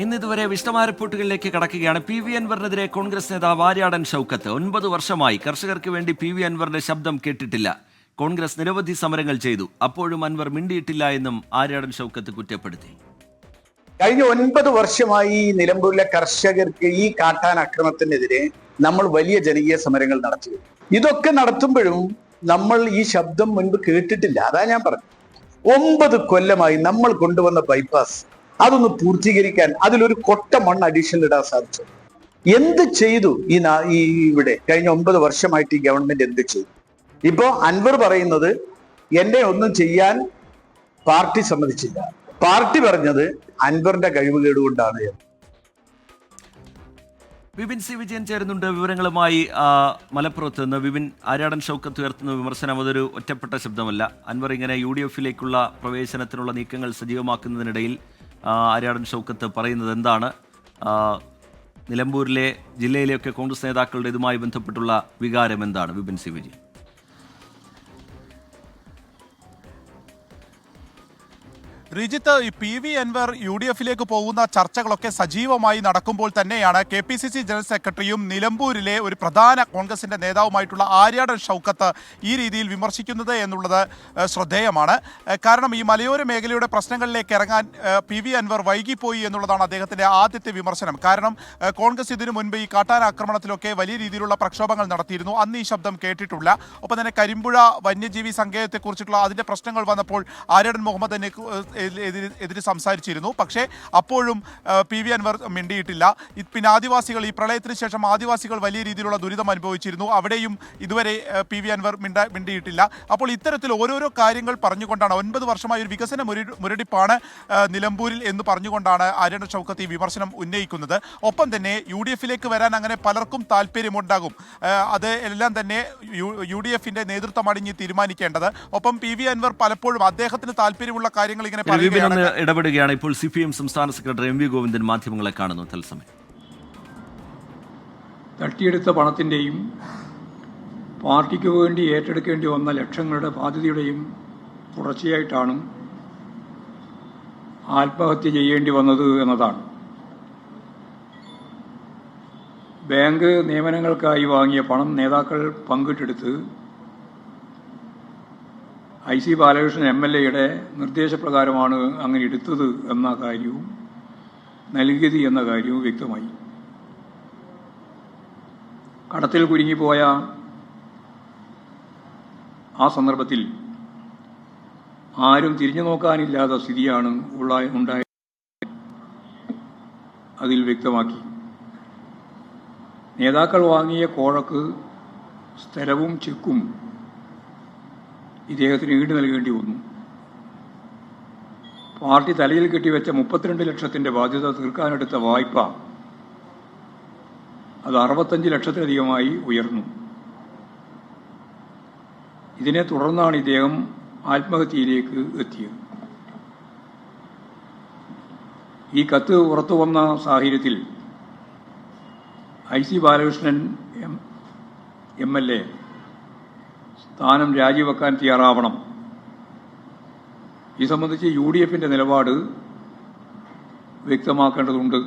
ഇന്നിതുവരെ വിശദമായ റിപ്പോർട്ടുകളിലേക്ക് കടക്കുകയാണ്. P V അൻവറിനെതിരെ Congress നേതാവ് ആര്യാടൻ ഷൗക്കത്ത് 9 വർഷമായി കർഷകർക്ക് വേണ്ടി പി വി അൻവറിന്റെ ശബ്ദം കേട്ടിട്ടില്ല. കോൺഗ്രസ് നിരവധി സമരങ്ങൾ ചെയ്തു, അപ്പോഴും അൻവർ മിണ്ടിയിട്ടില്ല എന്നും ആര്യാടൻ ഷൗക്കത്ത് കുറ്റപ്പെടുത്തി. കഴിഞ്ഞ 9 വർഷമായി നിലമ്പൂരിലെ കർഷകർക്ക് ഈ കാട്ടാൻ അക്രമത്തിനെതിരെ നമ്മൾ വലിയ ജനകീയ സമരങ്ങൾ നടത്തി. ഇതൊക്കെ നടത്തുമ്പോഴും നമ്മൾ ഈ ശബ്ദം മുൻപ് കേട്ടിട്ടില്ല. അതാ ഞാൻ പറഞ്ഞു, 9 കൊല്ലമായി നമ്മൾ കൊണ്ടുവന്ന ബൈപ്പാസ് അതൊന്ന് പൂർത്തീകരിക്കാൻ അതിലൊരു കൊട്ട മണ്ണ് അഡീഷണൽ ഇടാൻ സാധിച്ചു. എന്ത് ചെയ്തു ഈ ഇവിടെ കഴിഞ്ഞ 9 വർഷമായിട്ട് ഈ ഗവൺമെന്റ് എന്ത് ചെയ്തു? ഇപ്പോ അൻവർ പറയുന്നത് എന്നെ ഒന്നും ചെയ്യാൻ പാർട്ടി സമ്മതിച്ചില്ല. പാർട്ടി പറഞ്ഞത് അൻവറിന്റെ കഴിവുകേട് കൊണ്ടാണ് എന്ന്. വിപിൻ സി വിജയൻ ചേരുന്നുണ്ട് വിവരങ്ങളുമായി മലപ്പുറത്ത് നിന്ന്. വിപിൻ, ആര്യാടൻ ഷൗക്കത്ത് ഉയർത്തുന്ന വിമർശനം അതൊരു ഒറ്റപ്പെട്ട ശബ്ദമല്ല. അൻവർ ഇങ്ങനെ UDF-ലേക്കുള്ള പ്രവേശനത്തിനുള്ള നീക്കങ്ങൾ സജീവമാക്കുന്നതിനിടയിൽ ആര്യാടൻ ഷൗക്കത്ത് പറയുന്നത് എന്താണ്? നിലമ്പൂരിലെ ജില്ലയിലെയൊക്കെ കോൺഗ്രസ് നേതാക്കളുടെ ഇതുമായി ബന്ധപ്പെട്ടുള്ള വികാരം എന്താണ്? വിപിൻ സി വിജയൻ. റിജിത്ത്, ഈ പി വി അൻവർ UDF-ലേക്ക് പോകുന്ന ചർച്ചകളൊക്കെ സജീവമായി നടക്കുമ്പോൾ തന്നെയാണ് KPCC ജനറൽ സെക്രട്ടറിയും നിലമ്പൂരിലെ ഒരു പ്രധാന കോൺഗ്രസിന്റെ നേതാവുമായിട്ടുള്ള ആര്യാടൻ ഷൗക്കത്ത് ഈ രീതിയിൽ വിമർശിക്കുന്നത് എന്നുള്ളത് ശ്രദ്ധേയമാണ്. കാരണം ഈ മലയോര മേഖലയുടെ പ്രശ്നങ്ങളിലേക്ക് ഇറങ്ങാൻ പി വി അൻവർ വൈകിപ്പോയി എന്നുള്ളതാണ് അദ്ദേഹത്തിന്റെ ആദ്യത്തെ വിമർശനം. കാരണം കോൺഗ്രസ് ഇതിനു മുൻപ് ഈ കാട്ടാന ആക്രമണത്തിലൊക്കെ വലിയ രീതിയിലുള്ള പ്രക്ഷോഭങ്ങൾ നടത്തിയിരുന്നു. അന്ന് ഈ ശബ്ദം കേട്ടിട്ടില്ല. ഒപ്പം തന്നെ കരിമ്പുഴ വന്യജീവി സങ്കേതത്തെക്കുറിച്ചിട്ടുള്ള അതിന്റെ പ്രശ്നങ്ങൾ വന്നപ്പോൾ ആര്യാടൻ മുഹമ്മദ് എതിരെ സംസാരിച്ചിരുന്നു. പക്ഷേ അപ്പോഴും പി വി അൻവർ മിണ്ടിയിട്ടില്ല. പിന്നെ ആദിവാസികൾ, ഈ പ്രളയത്തിന് ശേഷം ആദിവാസികൾ വലിയ രീതിയിലുള്ള ദുരിതം അനുഭവിച്ചിരുന്നു. അവിടെയും ഇതുവരെ പി വി അൻവർ മിണ്ടിയിട്ടില്ല. അപ്പോൾ ഇത്തരത്തിൽ ഓരോരോ കാര്യങ്ങൾ പറഞ്ഞുകൊണ്ടാണ് 9 വർഷമായ ഒരു വികസന മുരടിപ്പാണ് നിലമ്പൂരിൽ എന്ന് പറഞ്ഞുകൊണ്ടാണ് ആര്യാടൻ ഷൗക്കത്ത് ഈ വിമർശനം ഉന്നയിക്കുന്നത്. ഒപ്പം തന്നെ UDF-ലേക്ക് വരാൻ അങ്ങനെ പലർക്കും താല്പര്യമുണ്ടാകും. അത് എല്ലാം തന്നെ UDF-ന്റെ നേതൃത്വമാണ് ഇനി തീരുമാനിക്കേണ്ടത്. ഒപ്പം പി വി അൻവർ പലപ്പോഴും അദ്ദേഹത്തിന് താല്പര്യമുള്ള കാര്യങ്ങൾ ഇങ്ങനെ ഇടപെടുകയാണ്. ഇപ്പോൾ CPM സംസ്ഥാന സെക്രട്ടറി MV ഗോവിന്ദൻ മാധ്യമങ്ങളെ കാണുന്നു തത്സമയം. തട്ടിയെടുത്ത പണത്തിൻ്റെയും പാർട്ടിക്ക് വേണ്ടി ഏറ്റെടുക്കേണ്ടി വന്ന ലക്ഷങ്ങളുടെ ബാധ്യതയുടെയും തുടർച്ചയായിട്ടാണ് ആത്മഹത്യ ചെയ്യേണ്ടി വന്നത് എന്നതാണ്. ബാങ്ക് നിയമനങ്ങൾക്കായി വാങ്ങിയ പണം നേതാക്കൾ പങ്കിട്ടെടുത്ത് IC ബാലകൃഷ്ണൻ MLA-യുടെ നിർദ്ദേശപ്രകാരമാണ് അങ്ങനെ എടുത്തത് എന്ന കാര്യവും നൽകിയത് എന്ന കാര്യവും വ്യക്തമായി. കടത്തിൽ കുരുങ്ങിപ്പോയ ആ സന്ദർഭത്തിൽ ആരും തിരിഞ്ഞു നോക്കാനില്ലാത്ത സ്ഥിതിയാണ് ഉണ്ടായത്. അതിൽ വ്യക്തമാക്കി നേതാക്കൾ വാങ്ങിയ കോഴക്ക് സ്ഥലവും ചെക്കും ഇദ്ദേഹത്തിന് ഈട് നൽകേണ്ടി വന്നു. പാർട്ടി തലയിൽ കെട്ടിവെച്ച 32 ലക്ഷത്തിന്റെ ബാധ്യത തീർക്കാനെടുത്ത വായ്പ അത് 65 ലക്ഷത്തിലധികമായി ഉയർന്നു. ഇതിനെ തുടർന്നാണ് ഇദ്ദേഹം ആത്മഹത്യയിലേക്ക് എത്തിയത്. ഈ കത്ത് പുറത്തു വന്ന സാഹചര്യത്തിൽ IC ബാലകൃഷ്ണൻ MLA സ്ഥാനം രാജിവെക്കാൻ തയ്യാറാവണം. ഈ സംബന്ധിച്ച് UDF-ന്റെ നിലപാട് വ്യക്തമാക്കേണ്ടതുണ്ട്.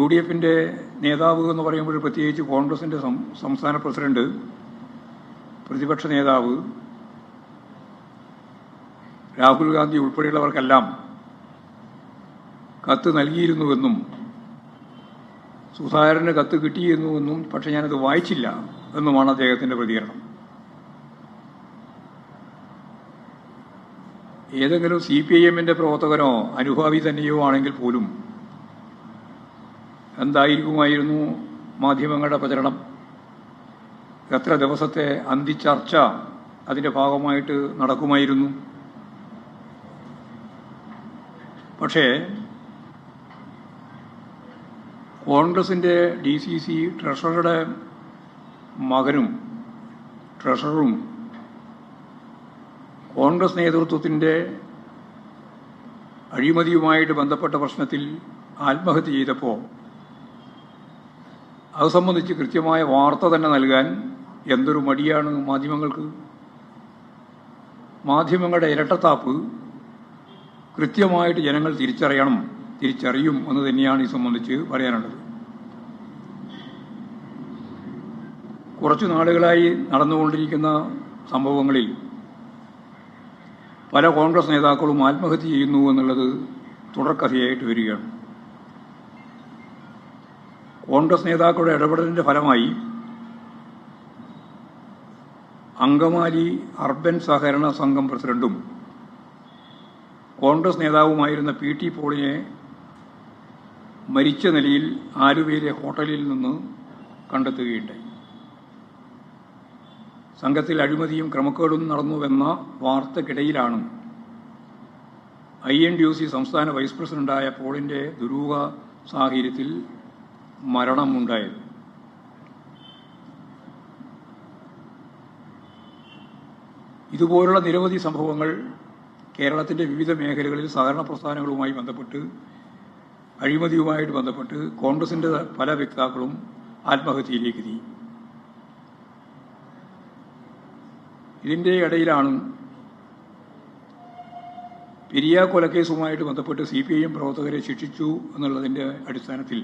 UDF-ന്റെ നേതാവ് എന്ന് പറയുമ്പോൾ പ്രത്യേകിച്ച് കോൺഗ്രസിന്റെ സംസ്ഥാന പ്രസിഡന്റ്, പ്രതിപക്ഷ നേതാവ് രാഹുൽ ഗാന്ധി ഉൾപ്പെടെയുള്ളവർക്കെല്ലാം കത്ത് നൽകിയിരുന്നുവെന്നും സുധാകരന് കത്ത് കിട്ടിയിരുന്നുവെന്നും, പക്ഷെ ഞാനത് വായിച്ചില്ല എന്നുമാണ് അദ്ദേഹത്തിന്റെ പ്രതികരണം. ഏതെങ്കിലും CPIM-ന്റെ പ്രവർത്തകനോ അനുഭാവി തന്നെയോ ആണെങ്കിൽ പോലും എന്തായിരിക്കുമായിരുന്നു മാധ്യമങ്ങളുടെ പ്രചരണം? എത്ര ദിവസത്തെ അന്തിച്ചർച്ച അതിൻ്റെ ഭാഗമായിട്ട് നടക്കുമായിരുന്നു? പക്ഷേ കോൺഗ്രസിൻ്റെ DCC ട്രഷററുടെ മകനും ട്രഷററും കോൺഗ്രസ് നേതൃത്വത്തിൻ്റെ അഴിമതിയുമായിട്ട് ബന്ധപ്പെട്ട പ്രശ്നത്തിൽ ആത്മഹത്യ ചെയ്തപ്പോൾ അത് സംബന്ധിച്ച് കൃത്യമായ വാർത്ത തന്നെ നൽകാൻ എന്തൊരു മടിയാണ് മാധ്യമങ്ങൾക്ക്. മാധ്യമങ്ങളുടെ ഇരട്ടത്താപ്പ് കൃത്യമായിട്ട് ജനങ്ങൾ തിരിച്ചറിയും എന്ന് തന്നെയാണ് ഇത് സംബന്ധിച്ച് പറയാനുള്ളത്. കുറച്ചു നാളുകളായി നടന്നുകൊണ്ടിരിക്കുന്ന സംഭവങ്ങളിൽ പല കോൺഗ്രസ് നേതാക്കളും ആത്മഹത്യ ചെയ്യുന്നു എന്നുള്ളത് തുടർക്കഥയായിട്ട് വരികയാണ്. കോൺഗ്രസ് നേതാക്കളുടെ ഇടപെടലിന്റെ ഫലമായി അങ്കമാലി അർബൻ സഹകരണ സംഘം പ്രസിഡന്റും കോൺഗ്രസ് നേതാവുമായിരുന്ന PT പോളിനെ മരിച്ച നിലയിൽ ആലുവയിലെ ഹോട്ടലിൽ നിന്ന് കണ്ടെത്തുകയുണ്ടായി. സംഘത്തിൽ അഴിമതിയും ക്രമക്കേടും നടന്നുവെന്ന വാർത്തക്കിടയിലാണ് INTUC സംസ്ഥാന വൈസ് പ്രസിഡന്റായ പോളിന്റെ ദുരൂഹ സാഹചര്യത്തിൽ മരണമുണ്ടായത്. ഇതുപോലുള്ള നിരവധി സംഭവങ്ങൾ കേരളത്തിന്റെ വിവിധ മേഖലകളിൽ സഹകരണ പ്രസ്ഥാനങ്ങളുമായി ബന്ധപ്പെട്ട് അഴിമതിയുമായിട്ട് ബന്ധപ്പെട്ട് കോൺഗ്രസിന്റെ പല വക്താക്കളും ആത്മഹത്യയിലേക്ക് നീങ്ങി. ഇതിന്റെ ഇടയിലാണ് പെരിയ കൊലക്കേസുമായിട്ട് ബന്ധപ്പെട്ട് CPIM പ്രവർത്തകരെ ശിക്ഷിച്ചു എന്നുള്ളതിന്റെ അടിസ്ഥാനത്തിൽ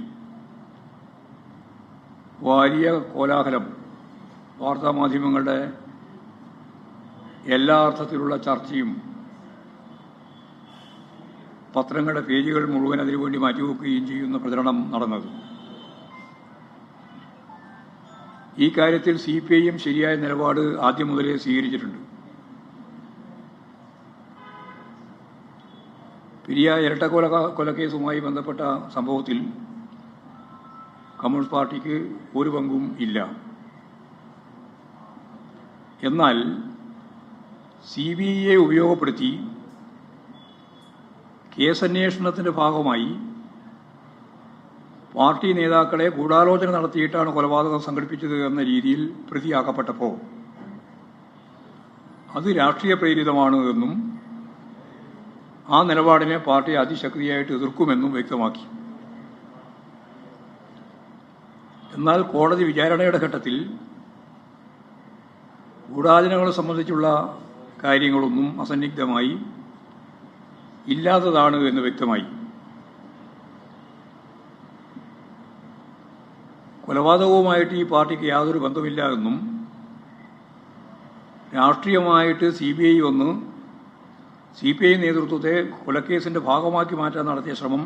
വലിയ കോലാഹലം വാർത്താമാധ്യമങ്ങളുടെ എല്ലാ അർത്ഥത്തിലുള്ള ചർച്ചയും പത്രങ്ങളുടെ പേജുകൾ മുഴുവൻ അതിനുവേണ്ടി മാറ്റിവെക്കുകയും ചെയ്യുന്ന പ്രചരണം നടന്നത്. ഈ കാര്യത്തിൽ CPIM ശരിയായ നിലപാട് ആദ്യം മുതലേ സ്വീകരിച്ചിട്ടുണ്ട്. പെരിയ കൊലക്കേസുമായി ബന്ധപ്പെട്ട സംഭവത്തിൽ കമ്മ്യൂണിസ്റ്റ് പാർട്ടിക്ക് ഒരു പങ്കും ഇല്ല. എന്നാൽ CBIയെ ഉപയോഗപ്പെടുത്തി കേസന്വേഷണത്തിന്റെ ഭാഗമായി പാർട്ടി നേതാക്കളെ ഗൂഢാലോചന നടത്തിയിട്ടാണ് കൊലപാതകം സംഘടിപ്പിച്ചത് എന്ന രീതിയിൽ പ്രതിയാക്കപ്പെട്ടപ്പോൾ അത് രാഷ്ട്രീയ പ്രേരിതമാണ് എന്നും ആ നിലപാടിനെ പാർട്ടി അതിശക്തിയായിട്ട് എതിർക്കുമെന്നും വ്യക്തമാക്കി. എന്നാൽ കോടതി വിചാരണയുടെ ഘട്ടത്തിൽ ഗൂഢാലോചനകളെ സംബന്ധിച്ചുള്ള കാര്യങ്ങളൊന്നും അസന്നിഗ്ധമായി ഇല്ലാത്തതാണ് എന്ന് വ്യക്തമായി. കൊലപാതകവുമായിട്ട് ഈ പാർട്ടിക്ക് യാതൊരു ബന്ധമില്ല എന്നും രാഷ്ട്രീയമായിട്ട് CBI വന്ന് CPI നേതൃത്വത്തെ കൊലക്കേസിന്റെ ഭാഗമാക്കി മാറ്റാൻ നടത്തിയ ശ്രമം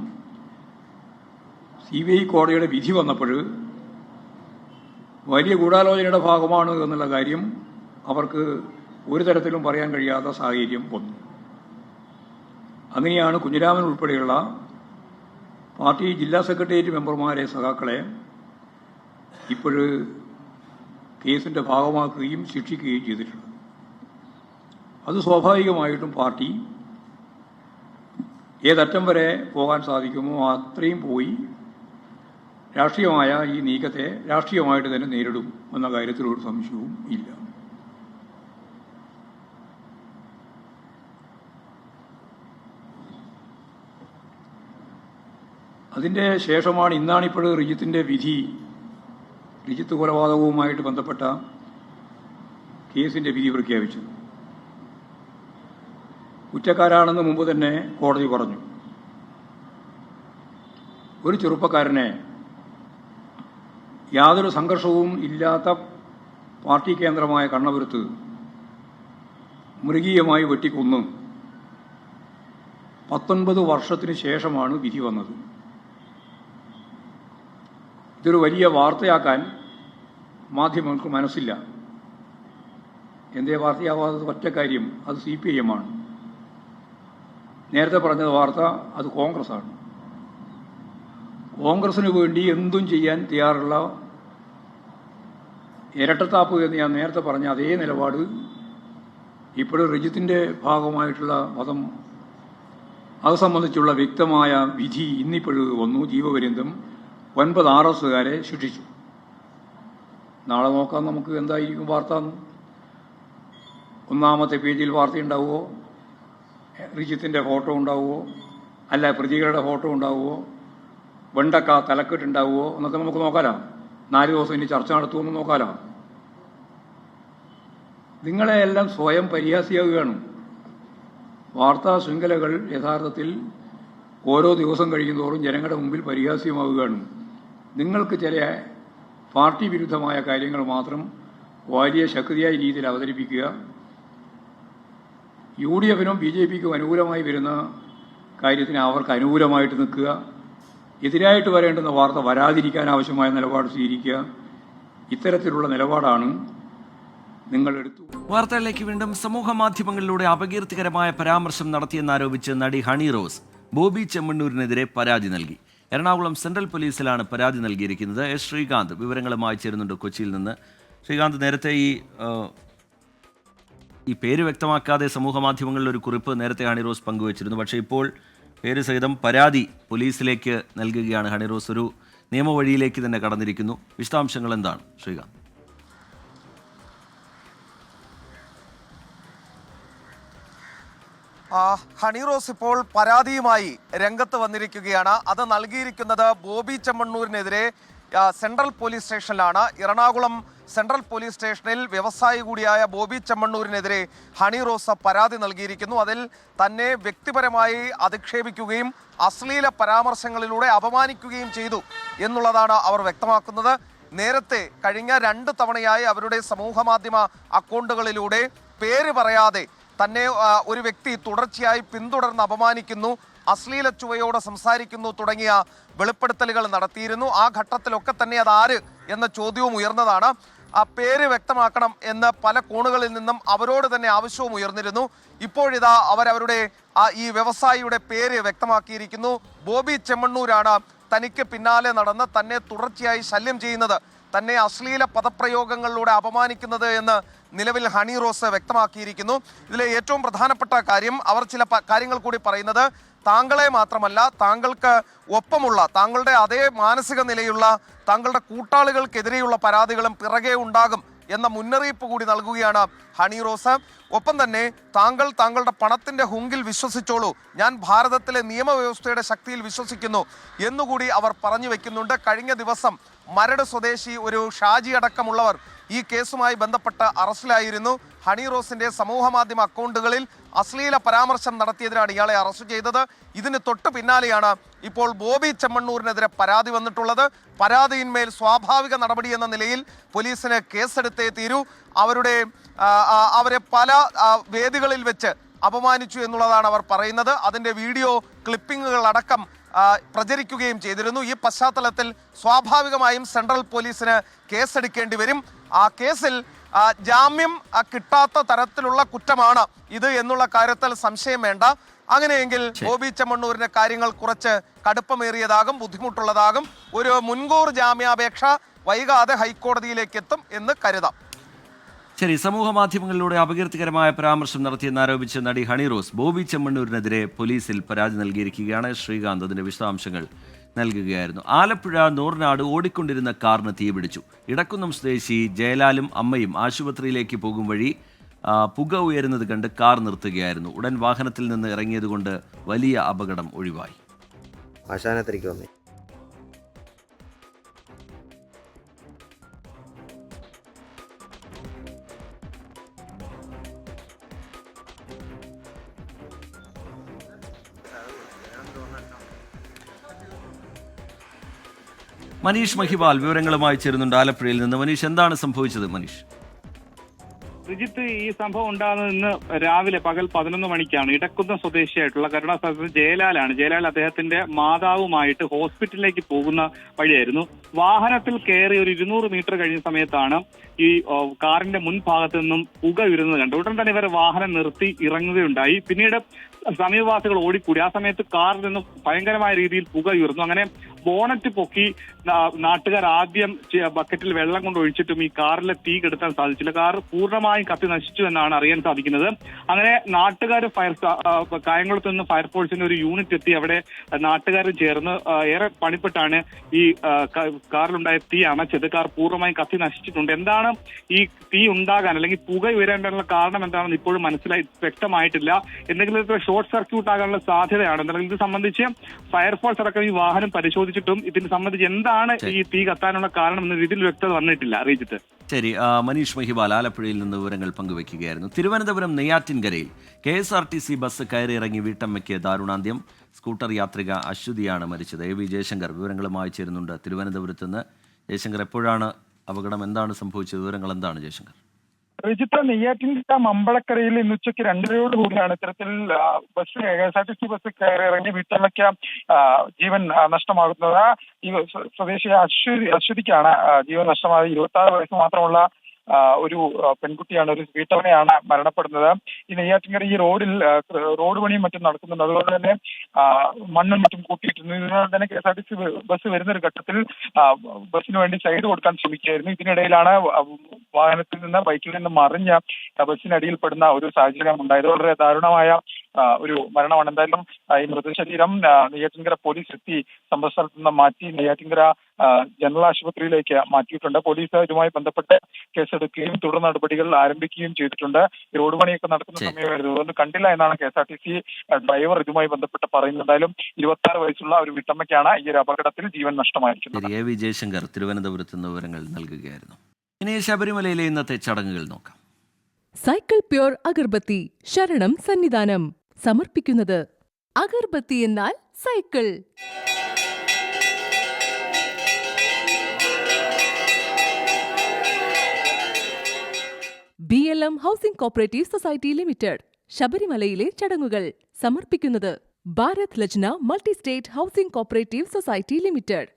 CBI കോടതിയുടെ വിധി വന്നപ്പോൾ വലിയ ഗൂഢാലോചനയുടെ ഭാഗമാണ് എന്നുള്ള കാര്യം അവർക്ക് ഒരു തരത്തിലും പറയാൻ കഴിയാത്ത സാഹചര്യം വന്നു. അങ്ങനെയാണ് കുഞ്ഞിരാമൻ ഉൾപ്പെടെയുള്ള പാർട്ടി ജില്ലാ സെക്രട്ടേറിയറ്റ് മെമ്പർമാരെ സഖാക്കളെ ഇപ്പോൾ കേസിന്റെ ഭാഗമാക്കുകയും ശിക്ഷിക്കുകയും ചെയ്തിട്ടുണ്ട്. അത് സ്വാഭാവികമായിട്ടും പാർട്ടി ഏതറ്റം വരെ പോകാൻ സാധിക്കുമോ അത്രയും പോയി രാഷ്ട്രീയമായ ഈ നീക്കത്തെ രാഷ്ട്രീയമായിട്ട് തന്നെ നേരിടും എന്ന കാര്യത്തിൽ ഒരു സംശയവും ഇല്ല. അതിൻ്റെ ശേഷമാണ് ഇന്നാണിപ്പോൾ റിജിത്തിന്റെ വിധി, റിജിത്ത് കൊലപാതകവുമായിട്ട് ബന്ധപ്പെട്ട കേസിന്റെ വിധി പ്രഖ്യാപിച്ചത്. കുറ്റക്കാരാണെന്ന് മുമ്പ് തന്നെ കോടതി പറഞ്ഞു. ഒരു ചെറുപ്പക്കാരനെ യാതൊരു സംഘർഷവും ഇല്ലാത്ത പാർട്ടി കേന്ദ്രമായ കണ്ണപുരത്ത് മൃഗീയമായി വെട്ടിക്കൊന്ന് 19 വർഷത്തിന് ശേഷമാണ് വിധി വന്നത്. ഇതൊരു വലിയ വാർത്തയാക്കാൻ മാധ്യമങ്ങൾക്ക് മനസ്സില്ല. എന്തേ വാർത്തയാവാത്തത്? ഒറ്റ കാര്യം, അത് CPIM ആണ്. നേരത്തെ പറഞ്ഞ വാർത്ത അത് കോൺഗ്രസ്സാണ്. കോൺഗ്രസിന് വേണ്ടി എന്തും ചെയ്യാൻ തയ്യാറുള്ള ഇരട്ടത്താപ്പ് എന്ന് ഞാൻ നേരത്തെ പറഞ്ഞ അതേ നിലപാട് ഇപ്പോഴും റിജിത്തിന്റെ ഭാഗമായിട്ടുള്ള മതം അത് സംബന്ധിച്ചുള്ള വ്യക്തമായ വിധി ഇന്നിപ്പോഴും വന്നു. ജീവപര്യന്തം 9 RSകാരെ ശിക്ഷിച്ചു. നാളെ നോക്കാം നമുക്ക് എന്തായിരിക്കും വാർത്ത. ഒന്നാമത്തെ പേജിൽ വാർത്തയുണ്ടാവുമോ? റിജിത്തിന്റെ ഫോട്ടോ ഉണ്ടാവുമോ? അല്ല പ്രതികളുടെ ഫോട്ടോ ഉണ്ടാവുമോ? വെണ്ടക്ക തലക്കെട്ടുണ്ടാവുമോ എന്നൊക്കെ നമുക്ക് നോക്കാലോ. 4 ദിവസം ഇനി ചർച്ച നടത്തുമെന്ന് നോക്കാലോ. നിങ്ങളെ എല്ലാം സ്വയം പരിഹാസിയാവുകയാണ്. വാർത്താ ശൃംഖലകൾ യഥാർത്ഥത്തിൽ ഓരോ ദിവസം കഴിയുന്തോറും ജനങ്ങളുടെ മുമ്പിൽ പരിഹാസ്യമാവുകയാണ്. നിങ്ങൾക്ക് ചില പാർട്ടി വിരുദ്ധമായ കാര്യങ്ങൾ മാത്രം വലിയ ശക്തിയായ രീതിയിൽ അവതരിപ്പിക്കുക, UDFനും BJPക്കും അനുകൂലമായി വരുന്ന കാര്യത്തിന് അവർക്ക് അനുകൂലമായിട്ട് നിൽക്കുക, എതിരായിട്ട് വരേണ്ടുന്ന വാർത്ത വരാതിരിക്കാൻ ആവശ്യമായ നിലപാട് സ്വീകരിക്കുക, ഇത്തരത്തിലുള്ള നിലപാടാണ് നിങ്ങൾ എടുത്തു. വാർത്തകളിലേക്ക് വീണ്ടും. സമൂഹ മാധ്യമങ്ങളിലൂടെ അപകീർത്തികരമായ പരാമർശം നടത്തിയെന്നാരോപിച്ച് നടി ഹണി റോസ് ബോബി ചെമ്മണ്ണൂരിനെതിരെ പരാതി നൽകി. എറണാകുളം സെൻട്രൽ പോലീസിലാണ് പരാതി നൽകിയിരിക്കുന്നത്. എസ് ശ്രീകാന്ത് വിവരങ്ങളുമായി ചേരുന്നുണ്ട് കൊച്ചിയിൽ നിന്ന്. ശ്രീകാന്ത്, നേരത്തെ ഈ പേര് വ്യക്തമാക്കാതെ സമൂഹ മാധ്യമങ്ങളിൽ ഒരു കുറിപ്പ് നേരത്തെ ഹണി റോസ് പങ്കുവച്ചിരുന്നു. പക്ഷേ ഇപ്പോൾ പേര് സഹിതം പരാതി പോലീസിലേക്ക് നൽകുകയാണ് ഹണി റോസ്. ഒരു നിയമവഴിയിലേക്ക് തന്നെ കടന്നിരിക്കുന്നു. വിശദാംശങ്ങൾ എന്താണ് ശ്രീകാന്ത്? ഹണി റോസ് ഇപ്പോൾ പരാതിയുമായി രംഗത്ത് വന്നിരിക്കുകയാണ്. അത് നൽകിയിരിക്കുന്നത് ബോബി ചെമ്മണ്ണൂരിനെതിരെ സെൻട്രൽ പോലീസ് സ്റ്റേഷനിലാണ്. എറണാകുളം സെൻട്രൽ പോലീസ് സ്റ്റേഷനിൽ വ്യവസായി കൂടിയായ ബോബി ചെമ്മണ്ണൂരിനെതിരെ ഹണി റോസ് പരാതി നൽകിയിരിക്കുന്നു. അതിൽ തന്നെ വ്യക്തിപരമായി അധിക്ഷേപിക്കുകയും അശ്ലീല പരാമർശങ്ങളിലൂടെ അപമാനിക്കുകയും ചെയ്തു എന്നുള്ളതാണ് അവർ വ്യക്തമാക്കുന്നത്. നേരത്തെ കഴിഞ്ഞ 2 തവണയായി അവരുടെ സമൂഹമാധ്യമ അക്കൗണ്ടുകളിലൂടെ പേര് പറയാതെ തന്നെ ഒരു വ്യക്തി തുടർച്ചയായി പിന്തുടർന്ന് അപമാനിക്കുന്നു, അശ്ലീല ചുവയോടെ സംസാരിക്കുന്നു തുടങ്ങിയ വെളിപ്പെടുത്തലുകൾ നടത്തിയിരുന്നു. ആ ഘട്ടത്തിലൊക്കെ തന്നെ അതാര് എന്ന ചോദ്യവും ഉയർന്നതാണ്. ആ പേര് വ്യക്തമാക്കണം എന്ന് പല കോണുകളിൽ നിന്നും അവരോട് തന്നെ ആവശ്യവും ഉയർന്നിരുന്നു. ഇപ്പോഴിതാ അവരവരുടെ ഈ വ്യവസായിയുടെ പേര് വ്യക്തമാക്കിയിരിക്കുന്നു. ബോബി ചെമ്മണ്ണൂരാണ് തനിക്ക് പിന്നാലെ നടന്ന് തന്നെ തുടർച്ചയായി ശല്യം ചെയ്യുന്നത്, തന്നെ അശ്ലീല പദപ്രയോഗങ്ങളിലൂടെ അപമാനിക്കുന്നത് എന്ന് നിലവിൽ ഹണി റോസ് വ്യക്തമാക്കിയിരിക്കുന്നു. ഇതിലെ ഏറ്റവും പ്രധാനപ്പെട്ട കാര്യം അവർ ചില കാര്യങ്ങൾ കൂടി പറയുന്നത്, താങ്കളെ മാത്രമല്ല താങ്കൾക്ക് ഒപ്പമുള്ള താങ്കളുടെ അതേ മാനസിക നിലയുള്ള താങ്കളുടെ കൂട്ടാളികൾക്കെതിരെയുള്ള പരാതികളും പിറകെ ഉണ്ടാകും എന്ന മുന്നറിയിപ്പ് കൂടി നൽകുകയാണ് ഹണി റോസ്. ഒപ്പം തന്നെ താങ്കളുടെ പണത്തിന്റെ ഹുങ്കിൽ വിശ്വസിച്ചോളൂ, ഞാൻ ഭാരതത്തിലെ നിയമവ്യവസ്ഥയുടെ ശക്തിയിൽ വിശ്വസിക്കുന്നു എന്നുകൂടി അവർ പറഞ്ഞു വെക്കുന്നുണ്ട്. കഴിഞ്ഞ ദിവസം മരട് സ്വദേശി ഒരു ഷാജി അടക്കമുള്ളവർ ഈ കേസുമായി ബന്ധപ്പെട്ട് അറസ്റ്റിലായിരുന്നു. ഹണി റോസിന്റെ സമൂഹമാധ്യമ അക്കൗണ്ടുകളിൽ അശ്ലീല പരാമർശം നടത്തിയതിനാണ് ഇയാളെ അറസ്റ്റ് ചെയ്തത്. ഇതിന് തൊട്ടു പിന്നാലെയാണ് ഇപ്പോൾ ബോബി ചെമ്മണ്ണൂരിനെതിരെ പരാതി വന്നിട്ടുള്ളത്. പരാതിയിന്മേൽ സ്വാഭാവിക നടപടി എന്ന നിലയിൽ പോലീസിന് കേസെടുത്തേ തീരൂ. അവരെ പല വേദികളിൽ വെച്ച് അപമാനിച്ചു എന്നുള്ളതാണ് അവർ പറയുന്നത്. അതിൻ്റെ വീഡിയോ ക്ലിപ്പിങ്ങുകൾ അടക്കം പ്രചരിക്കുകയും ചെയ്തിരുന്നു. ഈ പശ്ചാത്തലത്തിൽ സ്വാഭാവികമായും സെൻട്രൽ പോലീസിന് കേസെടുക്കേണ്ടി വരും. ആ കേസിൽ ജാമ്യം കിട്ടാത്ത തരത്തിലുള്ള കുറ്റമാണ് ഇത് എന്നുള്ള കാര്യത്തിൽ സംശയം വേണ്ട. അങ്ങനെയെങ്കിൽ ബോബി ചെമ്മണ്ണൂരിന്റെ കാര്യങ്ങൾ കുറച്ച് കടുപ്പമേറിയതാകും, ബുദ്ധിമുട്ടുള്ളതാകും. ഒരു മുൻകൂർ ജാമ്യാപേക്ഷ വൈകാതെ ഹൈക്കോടതിയിലേക്ക് എത്തും എന്ന് കരുതാം. ശരി, സമൂഹ മാധ്യമങ്ങളിലൂടെ അപകീർത്തികരമായ പരാമർശം നടത്തിയെന്നാരോപിച്ച് നടി ഹണി റോസ് ബോബി ചെമ്മണ്ണൂരിനെതിരെ പോലീസിൽ പരാതി നൽകിയിരിക്കുകയാണ്. ശ്രീകാന്ത് അതിന്റെ വിശദാംശങ്ങൾ നൽകുകയായിരുന്നു. ആലപ്പുഴ നൂർനാട് ഓടിക്കൊണ്ടിരുന്ന കാറിന് തീപിടിച്ചു. ഇടക്കുന്നം സ്വദേശി ജയലാലും അമ്മയും ആശുപത്രിയിലേക്ക് പോകും വഴി പുക ഉയരുന്നത് കണ്ട് കാർ നിർത്തുകയായിരുന്നു. ഉടൻ വാഹനത്തിൽ നിന്ന് ഇറങ്ങിയതുകൊണ്ട് വലിയ അപകടം ഒഴിവായി. ആശാനത്തിലേക്ക് വന്നേ. മനീഷ് മഹിവാൽ വിവരങ്ങളുമായി ചേരുന്നുണ്ട് ആലപ്പുഴയിൽ നിന്ന്. മനീഷ്, എന്താണ് സംഭവിച്ചത്? മനീഷ്, റിജിത്ത്, ഈ സംഭവം ഉണ്ടാകുന്നത് ഇന്ന് രാവിലെ പകൽ 11 മണിക്കാണ്. ഇടക്കുന്ന സ്വദേശിയായിട്ടുള്ള കരുണാസാഗർ ജയലാലാണ്. ജയലാൽ അദ്ദേഹത്തിന്റെ മാതാവുമായിട്ട് ഹോസ്പിറ്റലിലേക്ക് പോകുന്ന വഴിയായിരുന്നു. വാഹനത്തിൽ കയറി ഒരു 200 മീറ്റർ കഴിഞ്ഞ സമയത്താണ് ഈ കാറിന്റെ മുൻഭാഗത്ത് നിന്നും പുക ഉയരുന്നത് കണ്ടു. ഉടൻ തന്നെ ഇവരെ വാഹനം നിർത്തി ഇറങ്ങുകയുണ്ടായി. പിന്നീട് സമീപവാസികൾ ഓടിക്കൂടി. ആ സമയത്ത് കാറിൽ നിന്ന് ഭയങ്കരമായ രീതിയിൽ പുക ഉയർന്നു. അങ്ങനെ ബോണറ്റ് പൊക്കി നാട്ടുകാർ ആദ്യം ബക്കറ്റിൽ വെള്ളം കൊണ്ട് ഒഴിച്ചിട്ടും ഈ കാറിലെ തീ കെടുത്താൻ സാധിച്ചില്ല. കാർ പൂർണ്ണമായും കത്തി നശിച്ചു എന്നാണ് അറിയാൻ സാധിക്കുന്നത്. അങ്ങനെ നാട്ടുകാർ കായംകുളത്ത് നിന്ന് ഫയർഫോഴ്സിന്റെ ഒരു യൂണിറ്റ് എത്തി അവിടെ നാട്ടുകാർ ചേർന്ന് ഏറെ പണിപ്പെട്ടാണ് ഈ കാറിലുണ്ടായ തീ അണച്ചത്. കാർ പൂർണ്ണമായും കത്തി നശിച്ചിട്ടുണ്ട്. എന്താണ് ഈ തീ ഉണ്ടാകാൻ അല്ലെങ്കിൽ പുക ഉയരേണ്ടതിനുള്ള കാരണം എന്താണെന്ന് ഇപ്പോഴും വ്യക്തമായിട്ടില്ല. എന്തെങ്കിലും ഷോർട്ട് സർക്യൂട്ട് ആകാനുള്ള സാധ്യതയാണ്. എന്തെങ്കിലും ഇത് സംബന്ധിച്ച് ഫയർഫോഴ്സ് അടക്കം ഈ വാഹനം പരിശോധിച്ചു പരിശോധിച്ചിട്ടും ഇതിനെ സംബന്ധിച്ച് എന്താണ് ഈ തീ കത്താനുള്ള കാരണം എന്ന രീതിയിൽ വ്യക്തത വന്നിട്ടില്ല. റീജിത്ത്. ശരി, മനീഷ് മഹിബാൽ ആലപ്പുഴയിൽ നിന്ന് വിവരങ്ങൾ പങ്കുവയ്ക്കുകയായിരുന്നു. തിരുവനന്തപുരം നെയ്യാറ്റിൻകരയിൽ KSRTC ബസ് കയറിയിറങ്ങി വീട്ടമ്മയ്ക്ക് ദാരുണാന്ത്യം. സ്കൂട്ടർ യാത്രിക അശ്വതിയാണ് മരിച്ചത്. AV ജയശങ്കർ വിവരങ്ങളുമായി ചേരുന്നുണ്ട് തിരുവനന്തപുരത്ത് നിന്ന്. ജയശങ്കർ, എപ്പോഴാണ് അപകടം, എന്താണ് സംഭവിച്ചത്, വിവരങ്ങൾ എന്താണ് ജയശങ്കർ? രജിത്ത, നെയ്യാറ്റിൻകര മമ്പളക്കരയിൽ ഇന്ന് ഉച്ചയ്ക്ക് 2:30 കൂടിയാണ് ഇത്തരത്തിൽ ബസ് KSRTC ബസ് കയറിയിറങ്ങി വീട്ടമ്മയ്ക്ക് ജീവൻ നഷ്ടമാകുന്നത്. ഈ സ്വദേശി അശ്വതിക്കാണ് ജീവൻ നഷ്ടമായത്. 26 വയസ്സ് മാത്രമുള്ള ഒരു പെൺകുട്ടിയാണ്, ഒരു വീട്ടമ്മയാണ് മരണപ്പെടുന്നത്. ഈ നെയ്യാറ്റിൻകര ഈ റോഡ് പണിയും മറ്റും നടക്കുന്നുണ്ട്. അതുകൊണ്ട് തന്നെ മണ്ണും മറ്റും കൂട്ടിയിട്ടുണ്ട്. ഇതിനോട് തന്നെ KSRTC ബസ് വരുന്നൊരു ഘട്ടത്തിൽ ബസ്സിന് വേണ്ടി സൈഡ് കൊടുക്കാൻ ശ്രമിക്കുകയായിരുന്നു. ഇതിനിടയിലാണ് വാഹനത്തിൽ നിന്ന് ബൈക്കിൽ നിന്ന് മറിഞ്ഞ ബസ്സിനടിയിൽപ്പെടുന്ന ഒരു സാഹചര്യം ഉണ്ടായത്. വളരെ ദാരുണമായ ഒരു മരണമാണ്. എന്തായാലും ഈ മൃതശരീരം നെയ്യാറ്റിൻകര പോലീസ് എത്തി സംഭവസ്ഥലത്ത് നിന്ന് മാറ്റി നെയ്യാറ്റിൻകര ജനറൽ ആശുപത്രിയിലേക്ക് മാറ്റിയിട്ടുണ്ട്. പോലീസ് ഇതുമായി ബന്ധപ്പെട്ട് കേസെടുക്കുകയും തുടർ നടപടികൾ ആരംഭിക്കുകയും ചെയ്തിട്ടുണ്ട്. ഈ റോഡ് പണിയൊക്കെ നടക്കുന്ന സമയമായിരുന്നു, അതുകൊണ്ട് കണ്ടില്ല എന്നാണ് KSRTC ഡ്രൈവർ ഇതുമായി ബന്ധപ്പെട്ട് പറയുന്നത്. എന്തായാലും 26 വയസ്സുള്ള ഒരു വീട്ടമ്മയ്ക്കാണ് ഈ ഒരു അപകടത്തിൽ ജീവൻ നഷ്ടമായിരിക്കുന്നത്. AV ജയശങ്കർ തിരുവനന്തപുരത്ത് നിന്ന് വിവരങ്ങൾ നൽകുകയായിരുന്നു. ഇനി ശബരിമലയിലെ ഇന്നത്തെ ചടങ്ങുകൾ നോക്കാം. സൈക്കിൾ പ്യൂർ അഗർബത്തി ശരണം സന്നിധാനം സമർപ്പിക്കുന്നത് അഗർബത്തി എന്നാൽ Cycle. BLM housing cooperative society limited ശബരിമലയിലെ ചടങ്ങുകൾ സമർപ്പിക്കുന്നത് Bharat Lajna multi state housing cooperative society limited.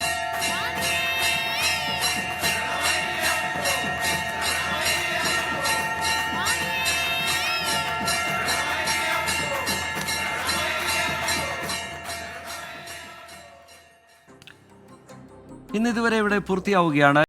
ഇന്നിതുവരെ ഇവിടെ പൂർത്തിയാവുകയാണ്.